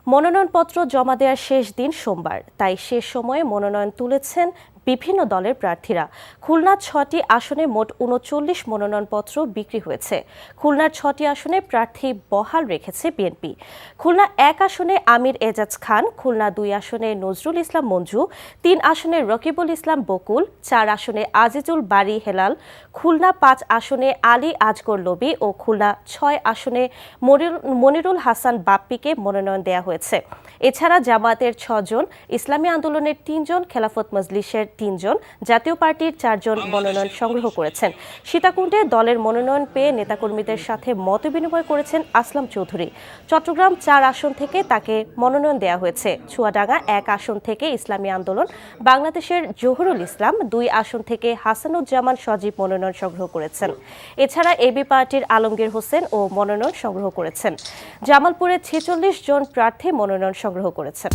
মনোনয়নপত্র জমা দেওয়ার শেষ দিন সোমবার, তাই শেষ সময়ে মনোনয়ন তুলেছেন বিভিন্ন দলের প্রার্থীরা। খুলনার 6টি আসনে মোট 39 মনোনয়নপত্র বিক্রি হয়েছে। খুলনার 6টি আসনে প্রার্থী বহাল রেখেছে বিএনপি। খুলনা 1 আসনে আমির এজাজ খান, খুলনা 2 আসনে নজরুল ইসলাম মঞ্জু, 3 আসনে রকিবুল ইসলাম বকুল, 4 আসনে আজিজুল বারী হেলাল, খুলনা 5 আসনে আলী আজগর লবি ও খুলনা 6 আসনে মনিরুল হাসান বাপ্পিকে মনোনয়ন দেওয়া হয়েছে। এছাড়া জামায়াতের 6 জন, ইসলামী আন্দোলনের 3 জন, খেলাফত মজলিসের 3 জন, জাতীয় পার্টির 4 জন মনোনয়ন সংগ্রহ করেছেন। সীতাকুণ্ডে দলের মনোনয়ন পেয়ে নেতাকর্মীদের সাথে মতবিনিময় করেছেন আসলাম চৌধুরী। চট্টগ্রাম 4 আসন থেকে তাকে মনোনয়ন দেওয়া হয়েছে। চুয়াডাঙ্গা 1 আসন থেকে ইসলামী আন্দোলন বাংলাদেশের জহুরুল ইসলাম, 2 আসন থেকে হাসানুজ্জামান সজীব মনোনয়ন সংগ্রহ করেছেন। এছাড়া এবি পার্টির আলমগীর হোসেন ও মনোনয়ন সংগ্রহ করেছেন। জামালপুরে 46 জন প্রার্থী মনোনয়ন সংগ্রহ করেছেন।